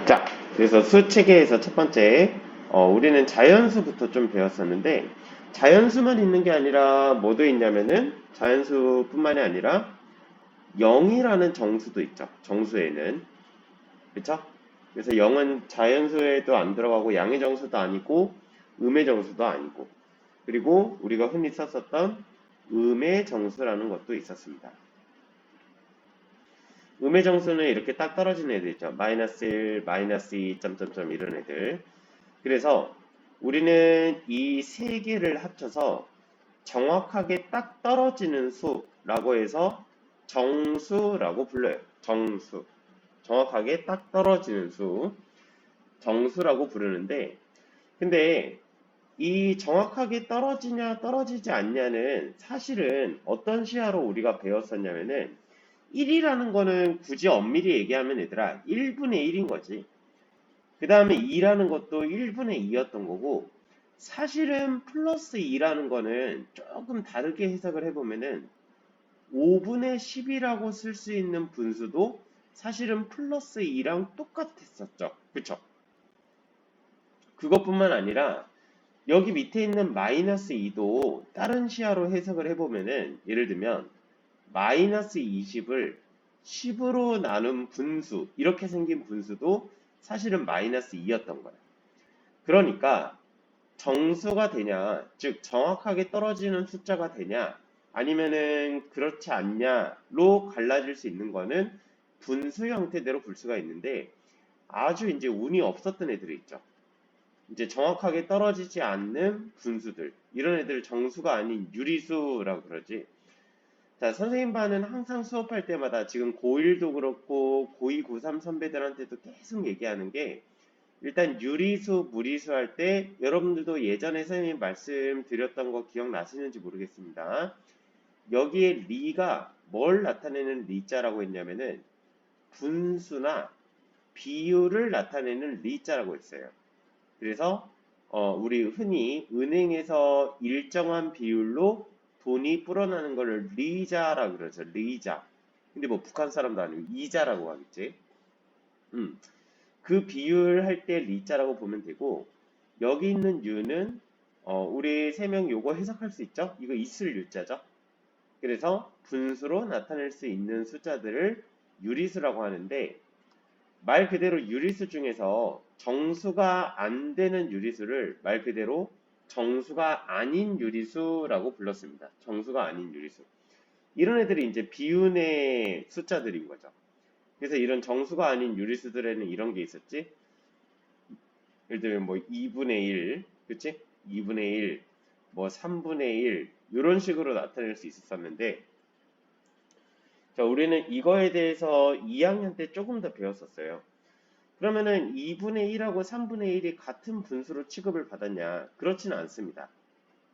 자, 그래서 수 체계에서 첫 번째, 우리는 자연수부터 좀 배웠었는데, 자연수만 있는 게 아니라 뭐도 있냐면은, 자연수뿐만이 아니라 0이라는 정수도 있죠. 정수에는. 그쵸? 그래서 0은 자연수에도 안 들어가고, 양의 정수도 아니고, 음의 정수도 아니고, 그리고 우리가 흔히 썼었던 음의 정수라는 것도 있었습니다. 음의 정수는 이렇게 딱 떨어지는 애들 있죠. 마이너스 1, 마이너스 2, 점점점 이런 애들. 그래서 우리는 이 세 개를 합쳐서 정확하게 딱 떨어지는 수라고 해서 정수라고 불러요. 정수. 정확하게 딱 떨어지는 수. 정수라고 부르는데, 근데 이 정확하게 떨어지냐 떨어지지 않냐는 사실은 어떤 시야로 우리가 배웠었냐면은 1이라는 거는 굳이 엄밀히 얘기하면 얘들아 1분의 1인 거지. 그 다음에 2라는 것도 1분의 2였던 거고, 사실은 플러스 2라는 거는 조금 다르게 해석을 해보면은 5분의 10이라고 쓸 수 있는 분수도 사실은 플러스 2랑 똑같았었죠. 그쵸? 그것뿐만 아니라 여기 밑에 있는 마이너스 2도 다른 시야로 해석을 해보면은 예를 들면 마이너스 20을 10으로 나눈 분수, 이렇게 생긴 분수도 사실은 마이너스 2였던 거예요. 그러니까 정수가 되냐, 즉 정확하게 떨어지는 숫자가 되냐, 아니면은 그렇지 않냐로 갈라질 수 있는 거는 분수 형태대로 볼 수가 있는데, 아주 이제 운이 없었던 애들이 있죠. 이제 정확하게 떨어지지 않는 분수들, 이런 애들을 정수가 아닌 유리수라고 그러지. 자, 선생님 반은 항상 수업할 때마다 지금 고1도 그렇고 고2, 고3 선배들한테도 계속 얘기하는 게, 일단 유리수, 무리수 할 때 여러분들도 예전에 선생님이 말씀드렸던 거 기억나시는지 모르겠습니다. 여기에 리가 뭘 나타내는 리자라고 했냐면은 분수나 비율을 나타내는 리자라고 했어요. 그래서 우리 흔히 은행에서 일정한 비율로 돈이 불어나는 걸 리자라고 그러죠. 리자. 근데 뭐 북한 사람도 아니고 이자라고 하겠지. 음. 그 비율할 때 리자라고 보면 되고, 여기 있는 유는 우리 세 명 요거 해석할 수 있죠? 이거 있을 유자죠? 그래서 분수로 나타낼 수 있는 숫자들을 유리수라고 하는데, 말 그대로 유리수 중에서 정수가 안 되는 유리수를 말 그대로 정수가 아닌 유리수라고 불렀습니다. 정수가 아닌 유리수. 이런 애들이 이제 비운의 숫자들인 거죠. 그래서 이런 정수가 아닌 유리수들에는 이런 게 있었지. 예를 들면 뭐 2분의 1, 그치? 2분의 1, 뭐 3분의 1 이런 식으로 나타낼 수 있었는데, 자, 우리는 이거에 대해서 2학년 때 조금 더 배웠었어요. 그러면은 2분의 1하고 3분의 1이 같은 분수로 취급을 받았냐? 그렇지는 않습니다.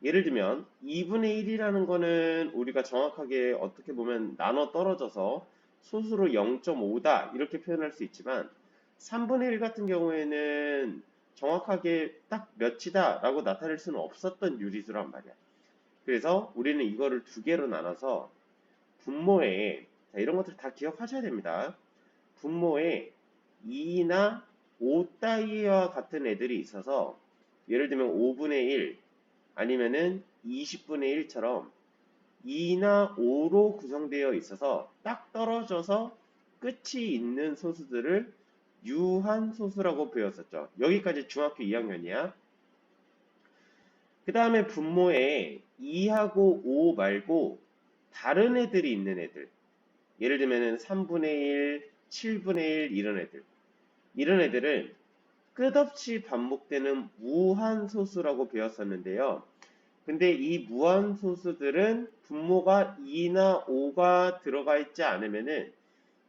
예를 들면 2분의 1이라는 거는 우리가 정확하게 어떻게 보면 나눠 떨어져서 소수로 0.5다 이렇게 표현할 수 있지만, 3분의 1 같은 경우에는 정확하게 딱 몇이다 라고 나타낼 수는 없었던 유리수란 말이야. 그래서 우리는 이거를 두 개로 나눠서 분모에, 자, 이런 것들 다 기억하셔야 됩니다. 분모에 2나 5 따위와 같은 애들이 있어서, 예를 들면 5분의 1 아니면은 20분의 1처럼 2나 5로 구성되어 있어서 딱 떨어져서 끝이 있는 소수들을 유한소수라고 배웠었죠. 여기까지 중학교 2학년이야. 그 다음에 분모에 2하고 5 말고 다른 애들이 있는 애들. 예를 들면 3분의 1, 7분의 1 이런 애들. 이런 애들은 끝없이 반복되는 무한소수라고 배웠었는데요. 근데 이 무한소수들은 분모가 2나 5가 들어가 있지 않으면은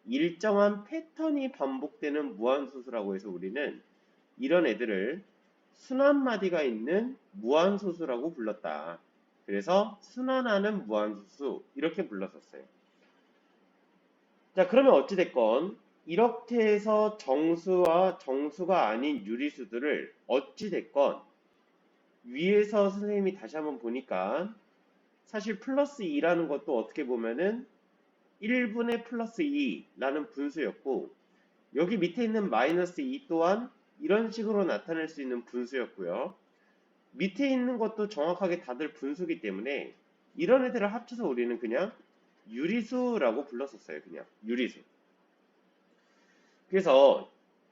일정한 패턴이 반복되는 무한소수라고 해서 우리는 이런 애들을 순환마디가 있는 무한소수라고 불렀다. 그래서 순환하는 무한소수 이렇게 불렀었어요. 자, 그러면 어찌됐건 이렇게 해서 정수와 정수가 아닌 유리수들을 어찌됐건 위에서 선생님이 다시 한번 보니까 사실 플러스 2라는 것도 어떻게 보면은 1분의 플러스 2라는 분수였고, 여기 밑에 있는 마이너스 2 또한 이런 식으로 나타낼 수 있는 분수였고요. 밑에 있는 것도 정확하게 다들 분수기 때문에 이런 애들을 합쳐서 우리는 그냥 유리수라고 불렀었어요. 그냥 유리수. 그래서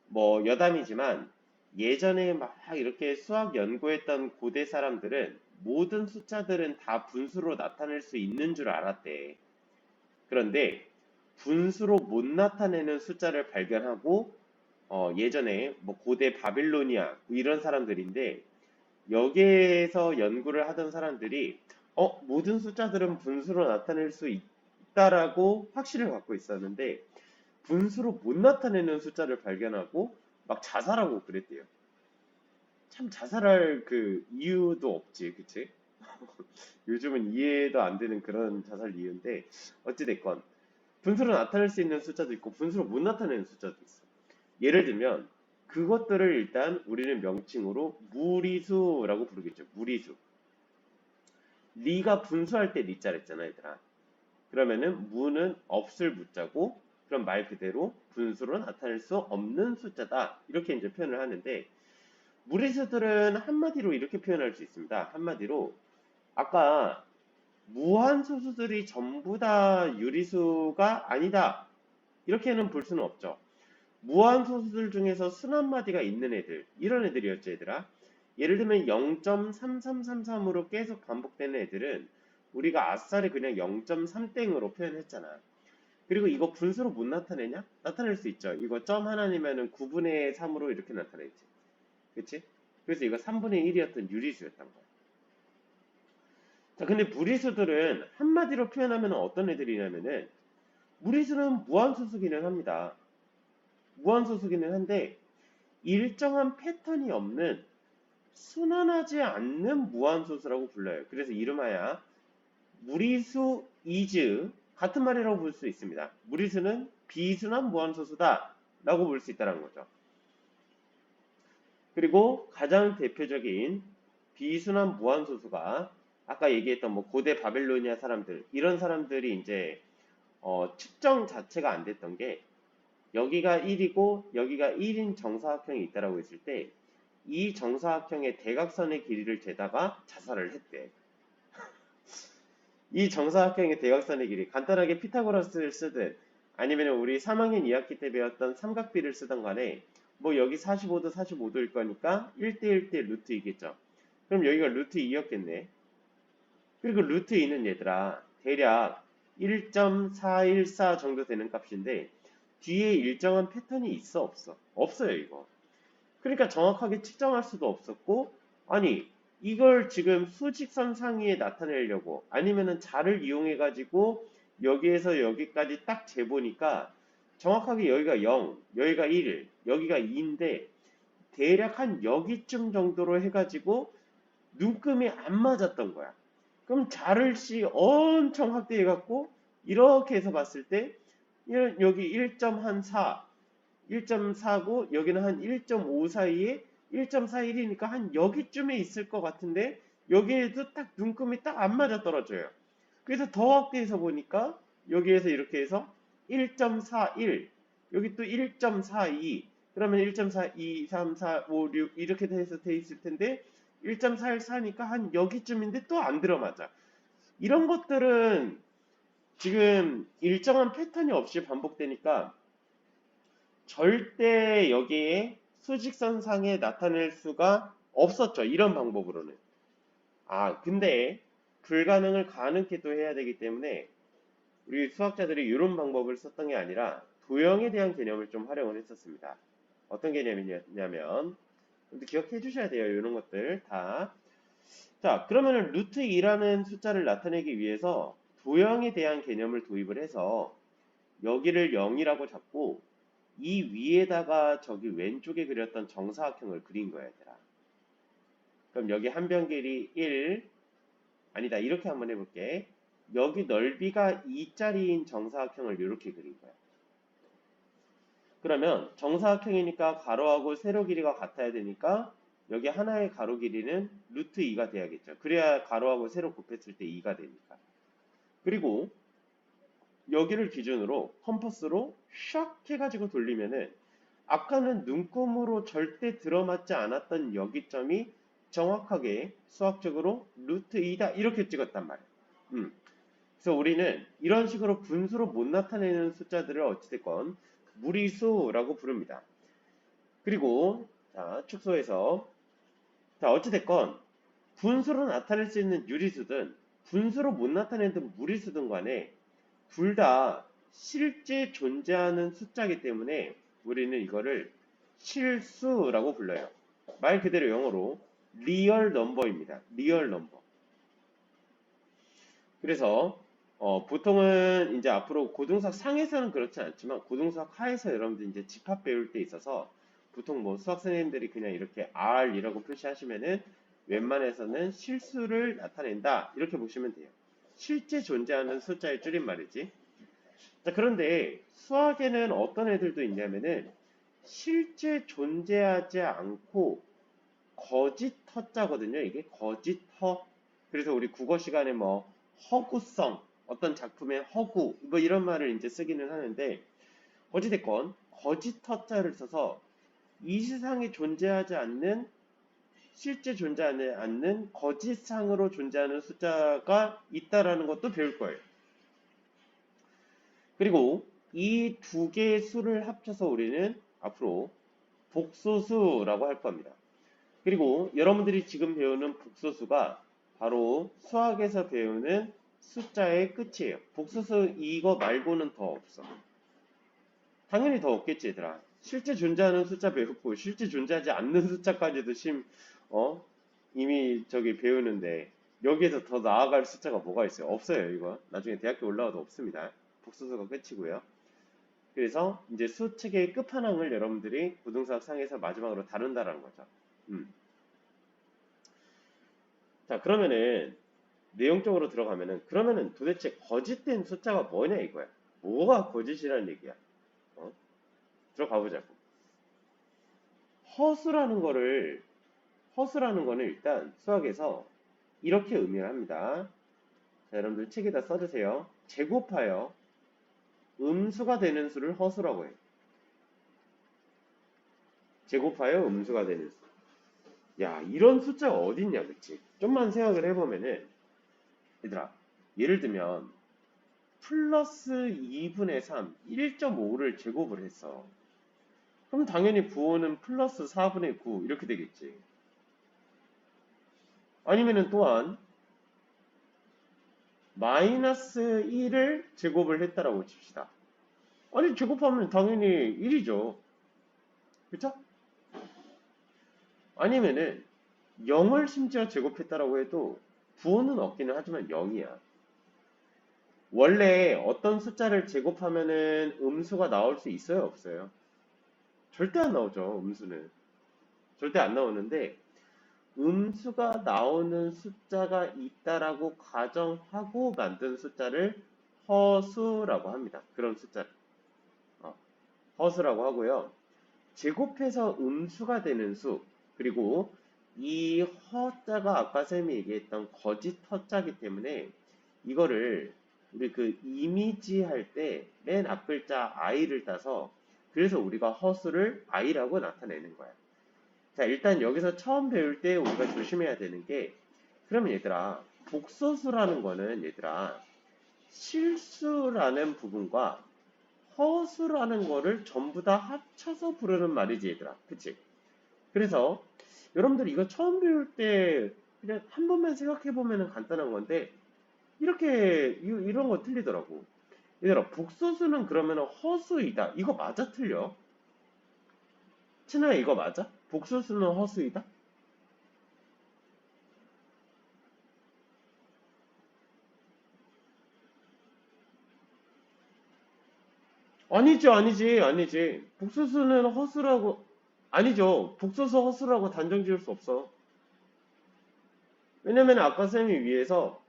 뭐 여담이지만 예전에 막 이렇게 수학 연구했던 고대 사람들은 모든 숫자들은 다 분수로 나타낼 수 있는 줄 알았대. 그런데 분수로 못 나타내는 숫자를 발견하고 예전에 뭐 고대 바빌로니아 뭐 이런 사람들인데 여기에서 연구를 하던 사람들이 모든 숫자들은 분수로 나타낼 수 있다라고 확신을 갖고 있었는데 분수로 못 나타내는 숫자를 발견하고 막 자살하고 그랬대요. 참 자살할 그 이유도 없지, 그치? 요즘은 이해도 안 되는 그런 자살 이유인데 어찌됐건 분수로 나타낼 수 있는 숫자도 있고 분수로 못 나타내는 숫자도 있어. 예를 들면 그것들을 일단 우리는 명칭으로 무리수라고 부르겠죠. 무리수. 리가 분수할 때 리자를 했잖아, 얘들아. 그러면은 무는 없을 무자고 그럼 말 그대로 분수로 나타낼 수 없는 숫자다. 이렇게 이제 표현을 하는데 무리수들은 한마디로 이렇게 표현할 수 있습니다. 한마디로 아까 무한소수들이 전부 다 유리수가 아니다. 이렇게는 볼 수는 없죠. 무한소수들 중에서 순한마디가 있는 애들, 이런 애들이었죠, 얘들아. 예를 들면 0.3333으로 계속 반복되는 애들은 우리가 아싸리 그냥 0.3땡으로 표현했잖아. 그리고 이거 분수로 못 나타내냐? 나타낼 수 있죠. 이거 점 하나니면은 9분의 3으로 이렇게 나타내지. 그치? 그래서 이거 3분의 1이었던 유리수였던 거야. 자, 근데 무리수들은 한마디로 표현하면 어떤 애들이냐면은 무리수는 무한소수기는 합니다. 무한소수기는 한데 일정한 패턴이 없는 순환하지 않는 무한소수라고 불러요. 그래서 이름하여 무리수 is 같은 말이라고 볼 수 있습니다. 무리수는 비순환 무한소수다 라고 볼 수 있다는 거죠. 그리고 가장 대표적인 비순환 무한소수가 아까 얘기했던 뭐 고대 바벨로니아 사람들 이런 사람들이 이제 측정 자체가 안 됐던 게 여기가 1이고 여기가 1인 정사각형이 있다라고 했을 때 이 정사각형의 대각선의 길이를 재다가 자살을 했대. 이 정사각형의 대각선의 길이 간단하게 피타고라스를 쓰든 아니면 우리 3학년 2학기 때 배웠던 삼각비를 쓰던 간에 뭐 여기 45도 45도일 거니까 1대 1대 루트 2겠죠. 그럼 여기가 루트 2였겠네. 그리고 루트 2는 얘들아 대략 1.414 정도 되는 값인데 뒤에 일정한 패턴이 있어 없어? 없어요 이거. 그러니까 정확하게 측정할 수도 없었고 아니 이걸 지금 수직선 상위에 나타내려고 아니면은 자를 이용해 가지고 여기에서 여기까지 딱 재보니까 정확하게 여기가 0, 여기가 1, 여기가 2인데 대략 한 여기쯤 정도로 해가지고 눈금이 안 맞았던 거야. 그럼 자를 씨 엄청 확대해 갖고 이렇게 해서 봤을 때 여기 1.4 1.4고 여기는 한 1.5 사이에 1.41이니까 한 여기쯤에 있을 것 같은데 여기에도 딱 눈금이 딱 안 맞아 떨어져요. 그래서 더 확대해서 보니까 여기에서 이렇게 해서 1.41 여기 또 1.42 그러면 1.42 3 4 5 6 이렇게 돼서 돼 있을 텐데 1.414니까 한 여기쯤인데 또 안 들어맞아. 이런 것들은 지금 일정한 패턴이 없이 반복되니까 절대 여기에 수직선상에 나타낼 수가 없었죠. 이런 방법으로는. 근데 불가능을 가능케 또 해야 되기 때문에 우리 수학자들이 이런 방법을 썼던 게 아니라 도형에 대한 개념을 좀 활용을 했었습니다. 어떤 개념이냐면 기억해 주셔야 돼요. 이런 것들 다. 자, 그러면은 루트 2라는 숫자를 나타내기 위해서 도형에 대한 개념을 도입을 해서 여기를 0이라고 잡고 이 위에다가 저기 왼쪽에 그렸던 정사각형을 그린 거야, 얘들아. 그럼 여기 한 변 길이 1, 아니다, 이렇게 한번 해볼게. 여기 넓이가 2짜리인 정사각형을 이렇게 그린 거야. 그러면 정사각형이니까 가로하고 세로 길이가 같아야 되니까 여기 하나의 가로 길이는 루트 2가 돼야겠죠. 그래야 가로하고 세로 곱했을 때 2가 되니까. 그리고 여기를 기준으로 컴퍼스로 샥 해가지고 돌리면은 아까는 눈금으로 절대 들어맞지 않았던 여기점이 정확하게 수학적으로 루트 2다 이렇게 찍었단 말이에요. 그래서 우리는 이런 식으로 분수로 못 나타내는 숫자들을 어찌됐건 무리수라고 부릅니다. 그리고 자, 축소해서 자, 어찌됐건 분수로 나타낼 수 있는 유리수든 분수로 못 나타내는 무리수든 간에 둘 다 실제 존재하는 숫자이기 때문에 우리는 이거를 실수라고 불러요. 말 그대로 영어로 리얼 넘버입니다. 리얼 넘버. 그래서 보통은 이제 앞으로 고등수학 상에서는 그렇지 않지만 고등수학 하에서 여러분들 이제 집합 배울 때 있어서 보통 뭐 수학 선생님들이 그냥 이렇게 R이라고 표시하시면은 웬만해서는 실수를 나타낸다 이렇게 보시면 돼요. 실제 존재하는 숫자의 줄임말이지. 자, 그런데 수학에는 어떤 애들도 있냐면은 실제 존재하지 않고 거짓 터자거든요. 이게 거짓 터. 그래서 우리 국어 시간에 뭐 허구성, 어떤 작품의 허구, 뭐 이런 말을 이제 쓰기는 하는데 어찌됐건 거짓 터자를 써서 이 세상에 존재하지 않는 실제 존재하지 않는 거짓상으로 존재하는 숫자가 있다라는 것도 배울 거예요. 그리고 이 두 개의 수를 합쳐서 우리는 앞으로 복소수라고 할 겁니다. 그리고 여러분들이 지금 배우는 복소수가 바로 수학에서 배우는 숫자의 끝이에요. 복소수 이거 말고는 더 없어. 당연히 더 없겠지, 얘들아. 실제 존재하는 숫자 배우고 실제 존재하지 않는 숫자까지도 이미 저기 배우는데 여기에서 더 나아갈 숫자가 뭐가 있어요? 없어요, 이거. 나중에 대학교 올라와도 없습니다. 복소수가 끝이고요. 그래서 이제 수측의 끝판왕을 여러분들이 고등수학 상에서 마지막으로 다룬다라는 거죠. 자, 그러면은 내용적으로 들어가면은 그러면은 도대체 거짓된 숫자가 뭐냐 이거야. 뭐가 거짓이라는 얘기야. 들어가 보자고. 허수라는 거는 일단 수학에서 이렇게 의미를 합니다. 자, 여러분들 책에다 써주세요. 제곱하여 음수가 되는 수를 허수라고 해요. 제곱하여 음수가 되는 수. 야, 이런 숫자가 어딨냐, 그치? 좀만 생각을 해보면은, 얘들아, 예를 들면, 플러스 2분의 3, 1.5를 제곱을 했어. 그럼 당연히 부호는 플러스 4분의 9, 이렇게 되겠지. 아니면은 또한, 마이너스 1을 제곱을 했다라고 칩시다. 아니, 제곱하면 당연히 1이죠. 그쵸? 아니면은, 0을 심지어 제곱했다라고 해도, 부호는 없기는 하지만 0이야. 원래 어떤 숫자를 제곱하면은 음수가 나올 수 있어요, 없어요? 절대 안 나오죠, 음수는. 절대 안 나오는데, 음수가 나오는 숫자가 있다라고 가정하고 만든 숫자를 허수라고 합니다. 그런 숫자를. 허수라고 하고요. 제곱해서 음수가 되는 수, 그리고 이 허자가 아까 쌤이 얘기했던 거짓 허자기 때문에 이거를 우리 그 이미지 할 때 맨 앞 글자 I를 따서 그래서 우리가 허수를 I라고 나타내는 거야. 자, 일단 여기서 처음 배울 때 우리가 조심해야 되는 게 그러면 얘들아, 복소수라는 거는 얘들아, 실수라는 부분과 허수라는 거를 전부 다 합쳐서 부르는 말이지 얘들아. 그치? 그래서 여러분들 이거 처음 배울 때 그냥 한 번만 생각해 보면 간단한 건데 이렇게 이런 거 틀리더라고. 얘들아, 복소수는 그러면 허수이다. 이거 맞아 틀려? 친아야 이거 맞아? 복소수는 허수이다? 아니지. 복소수는 허수라고 아니죠. 복소수 허수라고 단정 지을 수 없어. 왜냐면 아까 쌤이 위에서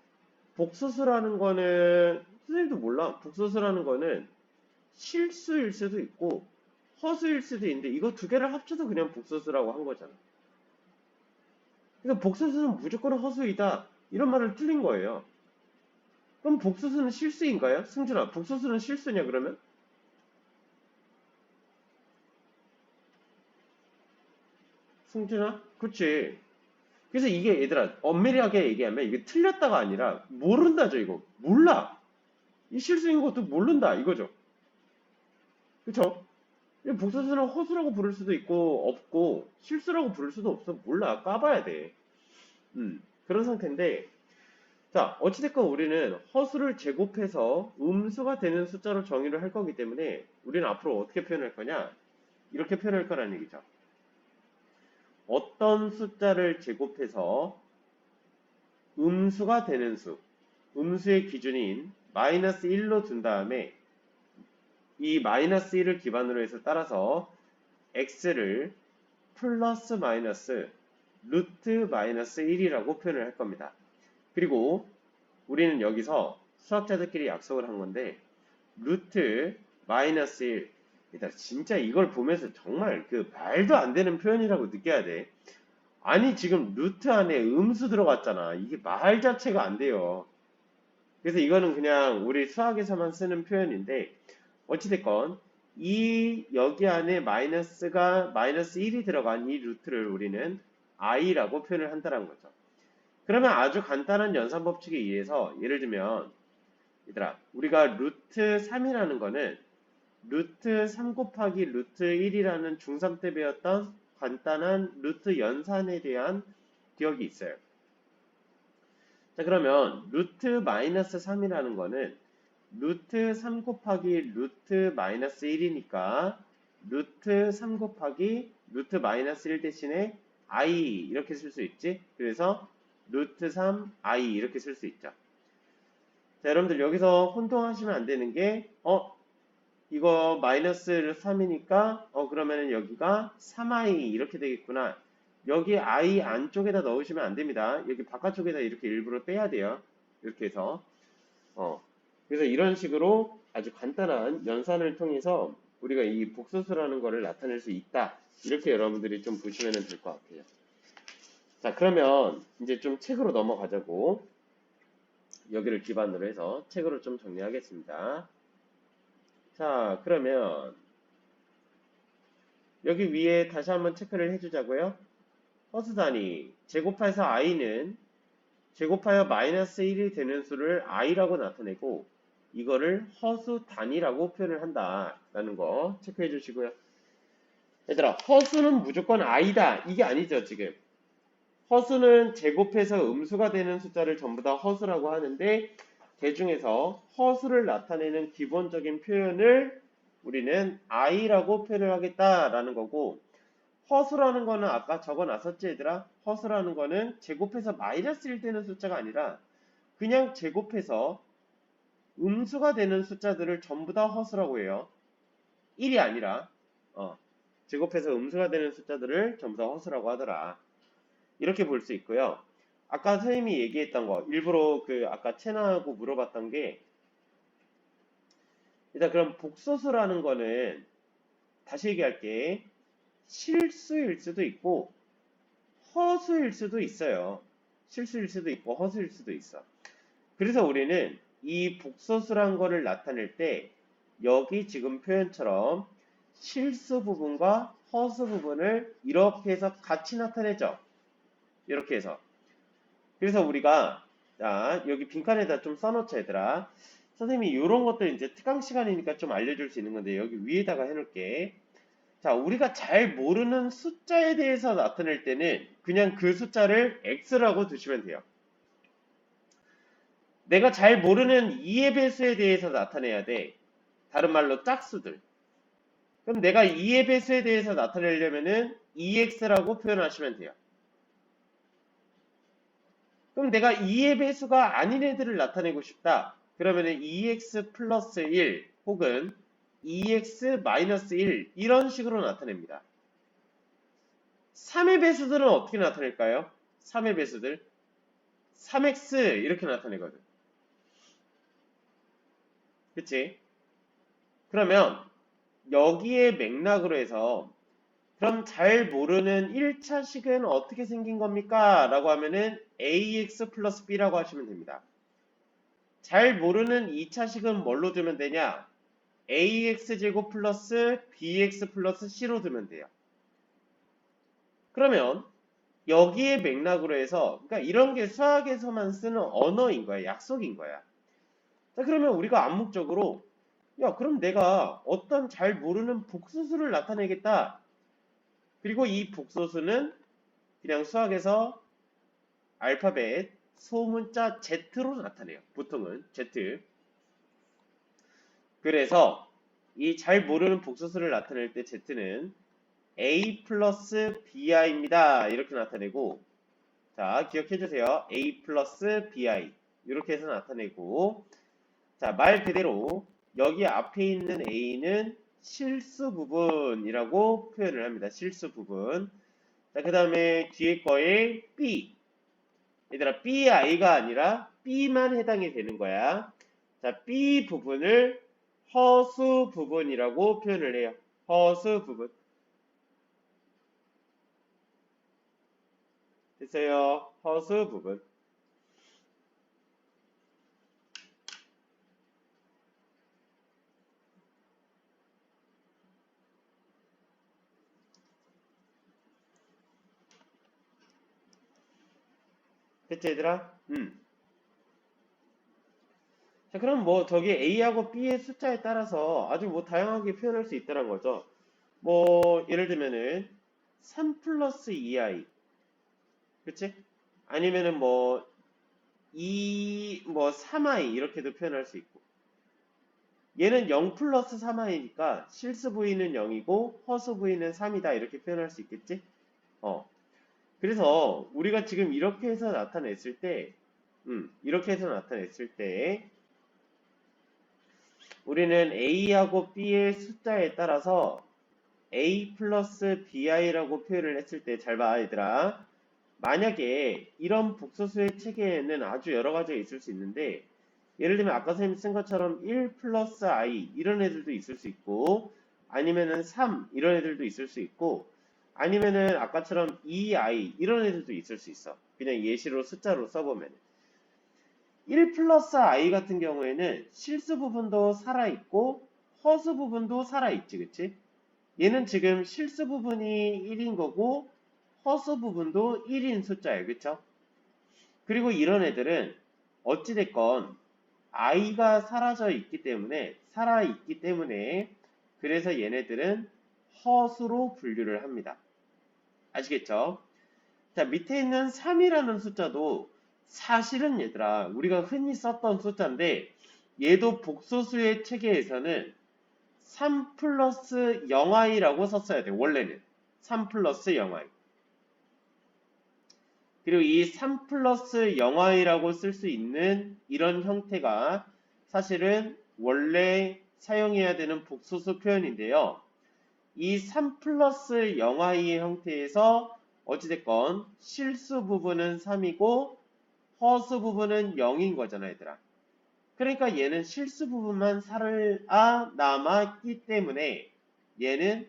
복소수라는 거는 선생님도 몰라. 복소수라는 거는 실수일 수도 있고 허수일 수도 있는데 이거 두 개를 합쳐서 그냥 복소수라고 한 거잖아. 그래서 복소수는 무조건 허수이다. 이런 말을 틀린 거예요. 그럼 복소수는 실수인가요? 승준아, 복소수는 실수냐 그러면? 승준아? 그치. 그래서 이게 얘들아 엄밀하게 얘기하면 이게 틀렸다가 아니라 모른다죠 이거. 몰라. 이 실수인 것도 모른다 이거죠. 그쵸? 이 복소수는 허수라고 부를 수도 있고 없고 실수라고 부를 수도 없어. 몰라. 까봐야 돼. 그런 상태인데 자 어찌됐건 우리는 허수를 제곱해서 음수가 되는 숫자로 정의를 할 거기 때문에 우리는 앞으로 어떻게 표현할 거냐? 이렇게 표현할 거라는 얘기죠. 어떤 숫자를 제곱해서 음수가 되는 수, 음수의 기준인 마이너스 1로 둔 다음에 이 마이너스 1을 기반으로 해서 따라서 x를 플러스 마이너스 루트 마이너스 1이라고 표현을 할 겁니다. 그리고 우리는 여기서 수학자들끼리 약속을 한 건데 루트 마이너스 1 일단 진짜 이걸 보면서 정말 그 말도 안 되는 표현이라고 느껴야 돼. 아니 지금 루트 안에 음수 들어갔잖아. 이게 말 자체가 안 돼요. 그래서 이거는 그냥 우리 수학에서만 쓰는 표현인데 어찌됐건 이 여기 안에 마이너스가 마이너스 1이 들어간 이 루트를 우리는 i라고 표현을 한다는 거죠. 그러면 아주 간단한 연산 법칙에 의해서 예를 들면 얘들아 우리가 루트 3이라는 거는 루트 3 곱하기 루트 1이라는 중3 때 배웠던 간단한 루트 연산에 대한 기억이 있어요. 자 그러면 루트 마이너스 3이라는 거는 루트 3 곱하기 루트 마이너스 1이니까 루트 3 곱하기 루트 마이너스 1 대신에 i 이렇게 쓸 수 있지. 그래서 루트 3 i 이렇게 쓸 수 있죠. 자 여러분들 여기서 혼동하시면 안 되는 게 이거 마이너스 3이니까 그러면은 여기가 3i 이렇게 되겠구나. 여기 i 안쪽에다 넣으시면 안 됩니다. 여기 바깥쪽에다 이렇게 일부러 빼야 돼요. 이렇게 해서 그래서 이런 식으로 아주 간단한 연산을 통해서 우리가 이 복소수라는 거를 나타낼 수 있다. 이렇게 여러분들이 좀 보시면 될 것 같아요. 자 그러면 이제 좀 책으로 넘어가자고. 여기를 기반으로 해서 책으로 좀 정리하겠습니다. 자 그러면 여기 위에 다시 한번 체크를 해주자고요. 허수 단위 제곱해서 i는 제곱하여 마이너스 1이 되는 수를 i라고 나타내고 이거를 허수 단위라고 표현을 한다라는 거 체크해 주시고요. 얘들아 허수는 무조건 i다 이게 아니죠 지금. 허수는 제곱해서 음수가 되는 숫자를 전부 다 허수라고 하는데 그중에서 허수를 나타내는 기본적인 표현을 우리는 i라고 표현을 하겠다라는 거고 허수라는 거는 아까 적어놨었지 얘들아? 허수라는 거는 제곱해서 마이너스 1 되는 숫자가 아니라 그냥 제곱해서 음수가 되는 숫자들을 전부 다 허수라고 해요. 1이 아니라 제곱해서 음수가 되는 숫자들을 전부 다 허수라고 하더라. 이렇게 볼 수 있고요. 아까 선생님이 얘기했던 거 일부러 그 아까 채나하고 물어봤던 게 일단 그럼 복소수라는 거는 다시 얘기할게. 실수일 수도 있고 허수일 수도 있어요. 실수일 수도 있고 허수일 수도 있어. 그래서 우리는 이 복소수란 거를 나타낼 때 여기 지금 표현처럼 실수 부분과 허수 부분을 이렇게 해서 같이 나타내죠. 이렇게 해서. 그래서 우리가 자 여기 빈칸에다 좀 써놓자 얘들아. 선생님이 이런 것들 이제 특강 시간이니까 좀 알려줄 수 있는 건데 여기 위에다가 해놓을게. 자, 우리가 잘 모르는 숫자에 대해서 나타낼 때는 그냥 그 숫자를 x라고 두시면 돼요. 내가 잘 모르는 2의 배수에 대해서 나타내야 돼. 다른 말로 짝수들. 그럼 내가 2의 배수에 대해서 나타내려면은 2x라고 표현하시면 돼요. 그럼 내가 2의 배수가 아닌 애들을 나타내고 싶다. 그러면은 2x 플러스 1 혹은 2x 마이너스 1 이런 식으로 나타냅니다. 3의 배수들은 어떻게 나타낼까요? 3의 배수들 3x 이렇게 나타내거든. 그치? 그러면 여기에 맥락으로 해서 그럼 잘 모르는 1차식은 어떻게 생긴 겁니까? 라고 하면은 ax 플러스 b라고 하시면 됩니다. 잘 모르는 2차식은 뭘로 두면 되냐? ax제곱 플러스 bx 플러스 c로 두면 돼요. 그러면 여기에 맥락으로 해서 그러니까 이런 게 수학에서만 쓰는 언어인 거야. 약속인 거야. 자, 그러면 우리가 암묵적으로 야, 그럼 내가 어떤 잘 모르는 복소수를 나타내겠다. 그리고 이 복소수는 그냥 수학에서 알파벳 소문자 Z로 나타내요. 보통은 Z. 그래서 이 잘 모르는 복소수를 나타낼 때 Z는 A 플러스 BI입니다. 이렇게 나타내고 자, 기억해 주세요. A 플러스 BI 이렇게 해서 나타내고 자, 말 그대로 여기 앞에 있는 A는 실수 부분이라고 표현을 합니다. 실수 부분. 자, 그 다음에 뒤에 거에 B. 얘들아, BI가 아니라 B만 해당이 되는 거야. 자, B 부분을 허수 부분이라고 표현을 해요. 허수 부분. 됐어요. 허수 부분. 됐지, 얘들아? 자, 그럼 뭐 저기 A하고 B의 숫자에 따라서 아주 뭐 다양하게 표현할 수 있다는 거죠. 뭐 예를 들면은 3 플러스 2i 그치? 아니면은 뭐 3i 이렇게도 표현할 수 있고 얘는 0 플러스 3i니까 실수 부위는 0이고 허수 부위는 3이다 이렇게 표현할 수 있겠지? 그래서 우리가 지금 이렇게 해서 나타냈을 때 이렇게 해서 나타냈을 때 우리는 A하고 B의 숫자에 따라서 A 플러스 BI라고 표현을 했을 때 잘 봐, 얘들아. 만약에 이런 복소수의 체계에는 아주 여러 가지가 있을 수 있는데 예를 들면 아까 선생님 쓴 것처럼 1 플러스 I 이런 애들도 있을 수 있고 아니면은 3 이런 애들도 있을 수 있고 아니면은 아까처럼 2I 이런 애들도 있을 수 있어. 그냥 예시로 숫자로 써보면 1 플러스 I 같은 경우에는 실수 부분도 살아있고 허수 부분도 살아있지, 그치? 얘는 지금 실수 부분이 1인 거고 허수 부분도 1인 숫자예요. 그쵸? 그리고 이런 애들은 어찌됐건 i가 사라져 있기 때문에 살아있기 때문에 그래서 얘네들은 허수로 분류를 합니다. 아시겠죠? 자, 밑에 있는 3이라는 숫자도 사실은 얘들아 우리가 흔히 썼던 숫자인데 얘도 복소수의 체계에서는 3 플러스 0i라고 썼어야 돼. 원래는 3 플러스 0i. 그리고 이 3 플러스 0i라고 쓸 수 있는 이런 형태가 사실은 원래 사용해야 되는 복소수 표현인데요. 이 3 플러스 0i의 형태에서 어찌됐건 실수 부분은 3이고 허수 부분은 0인 거잖아, 얘들아. 그러니까 얘는 실수 부분만 살아남았기 때문에 얘는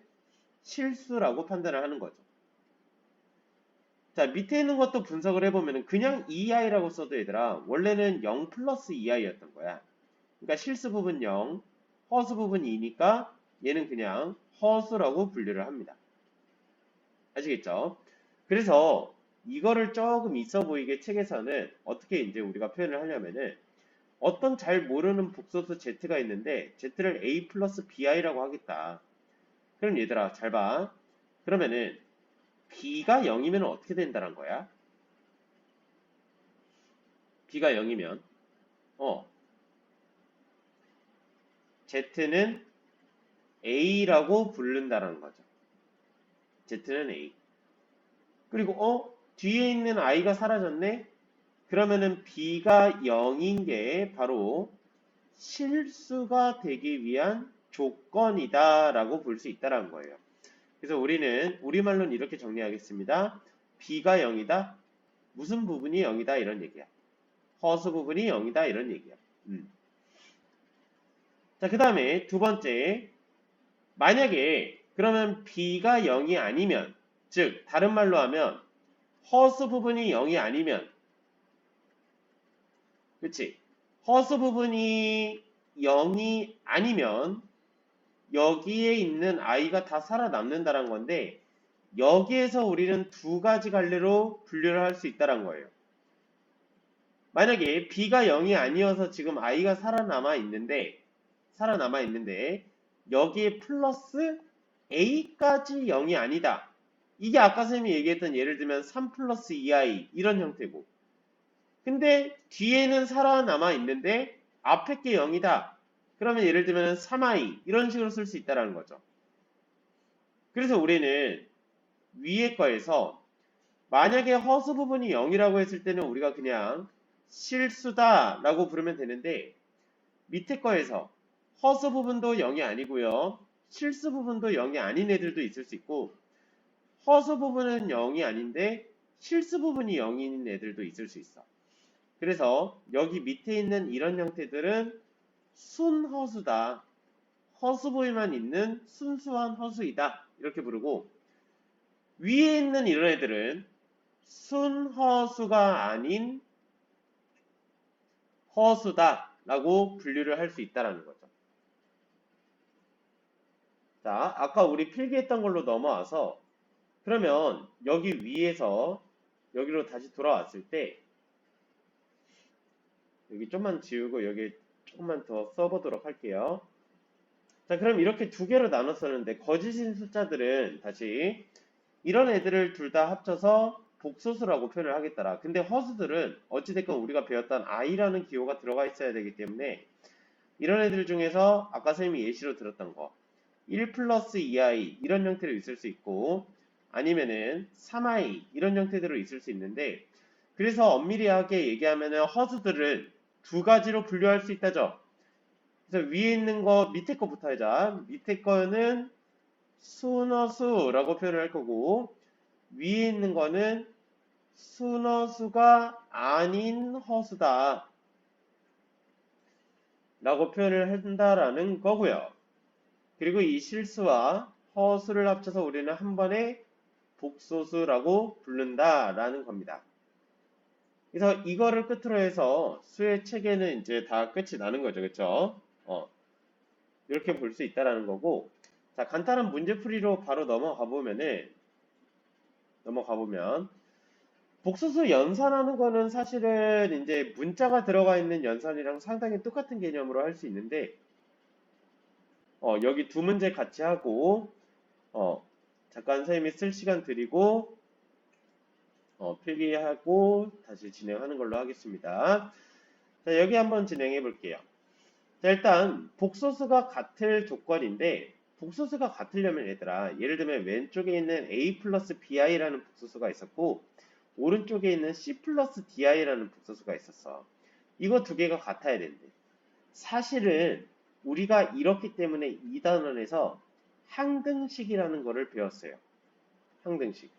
실수라고 판단을 하는 거죠. 자, 밑에 있는 것도 분석을 해보면 그냥 2i라고 써도 얘들아 원래는 0 플러스 2i였던 거야. 그러니까 실수 부분 0, 허수 부분 2니까 얘는 그냥 허수라고 분류를 합니다. 아시겠죠? 그래서 이거를 조금 있어 보이게 책에서는 어떻게 이제 우리가 표현을 하냐면은 어떤 잘 모르는 복소수 z가 있는데 z를 a 플러스 bi라고 하겠다. 그럼 얘들아 잘 봐. 그러면은 b가 0이면 어떻게 된다는 거야? b가 0이면 z는 a라고 부른다는 거죠. z는 a. 그리고 뒤에 있는 i가 사라졌네? 그러면은 b가 0인 게 바로 실수가 되기 위한 조건이다 라고 볼 수 있다는 거예요. 그래서 우리는 우리말로는 이렇게 정리하겠습니다. b가 0이다? 무슨 부분이 0이다? 이런 얘기야. 허수 부분이 0이다? 이런 얘기야. 자, 그 다음에 두 번째. 만약에 그러면 b가 0이 아니면 즉 다른 말로 하면 허수 부분이 0이 아니면 그치? 허수 부분이 0이 아니면 여기에 있는 i가 다 살아남는다는 건데 여기에서 우리는 두 가지 갈래로 분류를 할 수 있다는 거예요. 만약에 b가 0이 아니어서 지금 i가 살아남아 있는데 여기에 플러스 a까지 0이 아니다. 이게 아까 선생님이 얘기했던 예를 들면 3 플러스 2i 이런 형태고 근데 뒤에는 살아남아 있는데 앞에 게 0이다. 그러면 예를 들면 3i 이런 식으로 쓸 수 있다는 거죠. 그래서 우리는 위에 거에서 만약에 허수 부분이 0이라고 했을 때는 우리가 그냥 실수다 라고 부르면 되는데 밑에 거에서 허수 부분도 0이 아니고요. 실수 부분도 0이 아닌 애들도 있을 수 있고 허수 부분은 0이 아닌데 실수 부분이 0인 애들도 있을 수 있어. 그래서 여기 밑에 있는 이런 형태들은 순허수다. 허수 부위만 있는 순수한 허수이다. 이렇게 부르고 위에 있는 이런 애들은 순허수가 아닌 허수다 라고 분류를 할 수 있다는 거죠. 자, 아까 우리 필기했던 걸로 넘어와서 그러면 여기 위에서 여기로 다시 돌아왔을 때 여기 좀만 지우고 여기 조금만 더 써보도록 할게요. 자, 그럼 이렇게 두 개로 나눴었는데 거짓인 숫자들은 다시 이런 애들을 둘 다 합쳐서 복소수라고 표현을 하겠더라. 근데 허수들은 어찌됐건 우리가 배웠던 i라는 기호가 들어가 있어야 되기 때문에 이런 애들 중에서 아까 선생님이 예시로 들었던 거 1 플러스 2i 이런 형태로 있을 수 있고 아니면은 3i 이런 형태대로 있을 수 있는데 그래서 엄밀하게 얘기하면은 허수들은 두 가지로 분류할 수 있다죠. 그래서 위에 있는 거 밑에 거부터 하자. 밑에 거는 순허수라고 표현을 할 거고 위에 있는 거는 순허수가 아닌 허수다 라고 표현을 한다라는 거고요. 그리고 이 실수와 허수를 합쳐서 우리는 한 번에 복소수라고 부른다라는 겁니다. 그래서 이거를 끝으로 해서 수의 체계는 이제 다 끝이 나는 거죠. 그쵸? 이렇게 볼 수 있다라는 거고 자, 간단한 문제풀이로 바로 넘어가 보면 복소수 연산하는 거는 사실은 이제 문자가 들어가 있는 연산이랑 상당히 똑같은 개념으로 할 수 있는데 여기 두 문제 같이 하고 잠깐 선생님이 쓸 시간 드리고 필기하고 다시 진행하는 걸로 하겠습니다. 자, 여기 한번 진행해 볼게요. 자, 일단 복소수가 같을 조건인데 복소수가 같으려면 얘들아 예를 들면 왼쪽에 있는 a 플러스 bi라는 복소수가 있었고 오른쪽에 있는 c 플러스 di라는 복소수가 있었어. 이거 두 개가 같아야 된대. 사실은 우리가 이렇기 때문에 2단원에서 항등식이라는 거를 배웠어요. 항등식.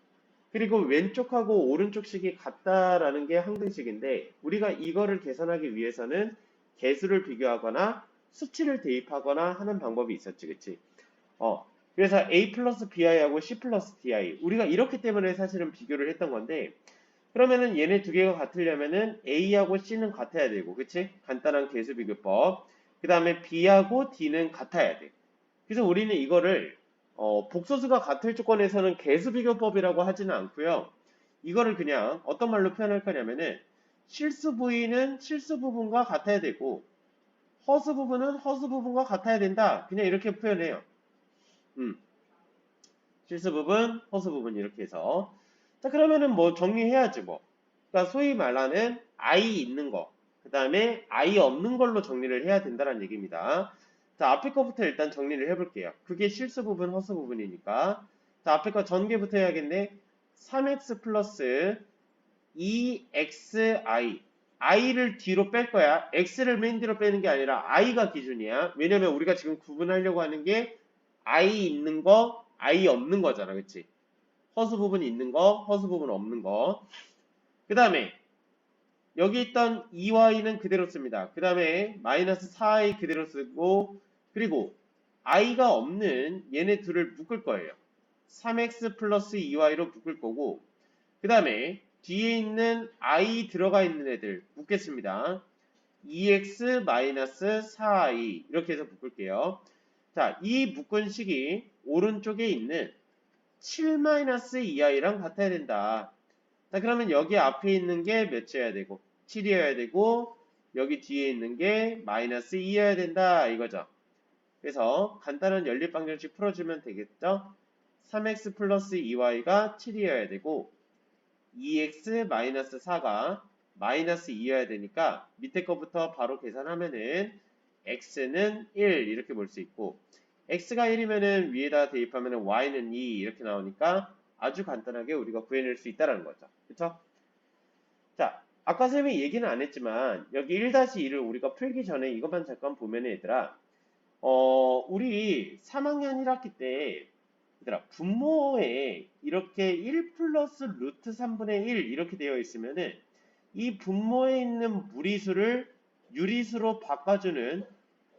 그리고 왼쪽하고 오른쪽식이 같다라는 게 항등식인데 우리가 이거를 계산하기 위해서는 개수를 비교하거나 수치를 대입하거나 하는 방법이 있었지, 그치? 그래서 A 플러스 BI하고 C 플러스 DI 우리가 이렇기 때문에 사실은 비교를 했던 건데 그러면은 얘네 두 개가 같으려면은 A하고 C는 같아야 되고, 그치? 간단한 개수 비교법. 그 다음에 B하고 D는 같아야 돼. 그래서 우리는 이거를 복소수가 같을 조건에서는 개수 비교법이라고 하지는 않고요. 이거를 그냥 어떤 말로 표현할 거냐면은 실수 부위는 실수 부분과 같아야 되고 허수 부분은 허수 부분과 같아야 된다. 그냥 이렇게 표현해요. 실수 부분, 허수 부분 이렇게 해서 자 그러면은 뭐 정리해야지 뭐. 그러니까 소위 말하는 I 있는 거, 그 다음에 I 없는 걸로 정리를 해야 된다는 얘기입니다. 자 앞에 거부터 일단 정리를 해볼게요. 그게 실수 부분, 허수 부분이니까 자 앞에 거 전개부터 해야겠네. 3x 플러스 2xi i를 뒤로 뺄 거야. x를 맨 뒤로 빼는 게 아니라 i가 기준이야. 왜냐면 우리가 지금 구분하려고 하는 게 i 있는 거, i 없는 거잖아. 그치? 허수 부분 있는 거, 허수 부분 없는 거. 그 다음에 여기 있던 2y는 그대로 씁니다. 그 다음에 마이너스 4i 그대로 쓰고 그리고 i가 없는 얘네 둘을 묶을 거예요. 3x 플러스 2y로 묶을 거고 그 다음에 뒤에 있는 i 들어가 있는 애들 묶겠습니다. 2x-4i 이렇게 해서 묶을게요. 자, 이 묶은 식이 오른쪽에 있는 7-2i랑 같아야 된다. 자, 그러면 여기 앞에 있는 게 몇이어야 되고 7이어야 되고 여기 뒤에 있는 게 -2여야 된다 이거죠. 그래서 간단한 연립방정식 풀어주면 되겠죠. 3x 플러스 2y가 7이어야 되고 2x-4가 -2여야 되니까 밑에 거부터 바로 계산하면은 x는 1 이렇게 볼 수 있고 x가 1이면은 위에다 대입하면은 y는 2 이렇게 나오니까 아주 간단하게 우리가 구해낼 수 있다는 거죠. 그쵸? 자, 아까 쌤이 얘기는 안 했지만 여기 1-2를 우리가 풀기 전에 이것만 잠깐 보면 얘들아 우리 3학년 1학기 때 얘들아 분모에 이렇게 1 플러스 루트 3분의 1 이렇게 되어 있으면은 이 분모에 있는 무리수를 유리수로 바꿔주는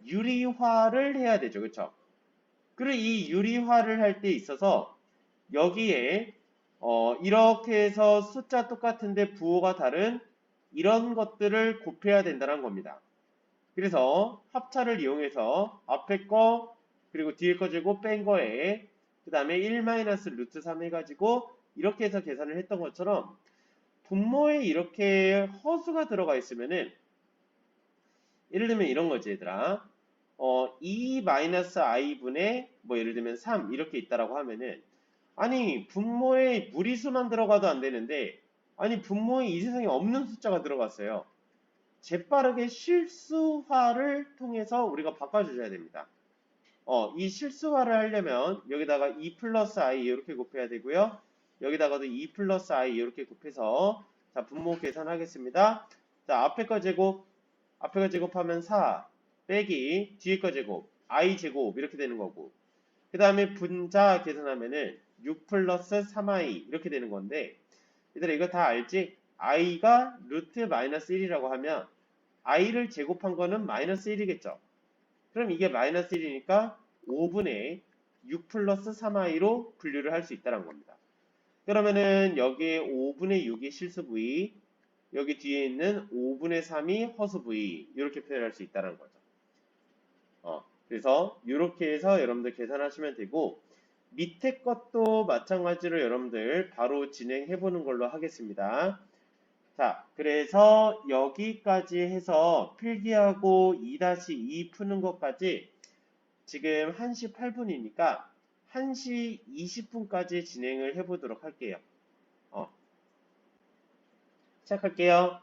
유리화를 해야 되죠. 그쵸? 그리고 이 유리화를 할 때 있어서 여기에 이렇게 해서 숫자 똑같은데 부호가 다른 이런 것들을 곱해야 된다는 겁니다. 그래서 합차를 이용해서 앞에 거 그리고 뒤에 거 재고 뺀 거에 그 다음에 1-루트 3 해가지고 이렇게 해서 계산을 했던 것처럼 분모에 이렇게 허수가 들어가 있으면은 예를 들면 이런 거지 얘들아 2-i분의 뭐 예를 들면 3 이렇게 있다라고 하면은 아니 분모에 무리수만 들어가도 안 되는데 아니 분모에 이 세상에 없는 숫자가 들어갔어요. 재빠르게 실수화를 통해서 우리가 바꿔주셔야 됩니다. 이 실수화를 하려면 여기다가 2 플러스 i 이렇게 곱해야 되고요. 여기다가도 2 플러스 i 이렇게 곱해서 자 분모 계산하겠습니다. 자 앞에 거 제곱하면 4 빼기 뒤에 거 제곱 i 제곱 이렇게 되는 거고 그 다음에 분자 계산하면은 6 플러스 3i 이렇게 되는 건데 얘들아 이거 다 알지? i가 루트 마이너스 1이라고 하면 i를 제곱한 거는 마이너스 1이겠죠. 그럼 이게 마이너스 1이니까 5분의 6 플러스 3i로 분류를 할 수 있다는 겁니다. 그러면은 여기에 5분의 6이 실수 부위, 여기 뒤에 있는 5분의 3이 허수 부위 이렇게 표현할 수 있다는 거죠. 그래서 이렇게 해서 여러분들 계산하시면 되고 밑에 것도 마찬가지로 여러분들 바로 진행해 보는 걸로 하겠습니다. 자, 그래서 여기까지 해서 필기하고 2-2 푸는 것까지 지금 1시 8분이니까 1시 20분까지 진행을 해보도록 할게요. 시작할게요.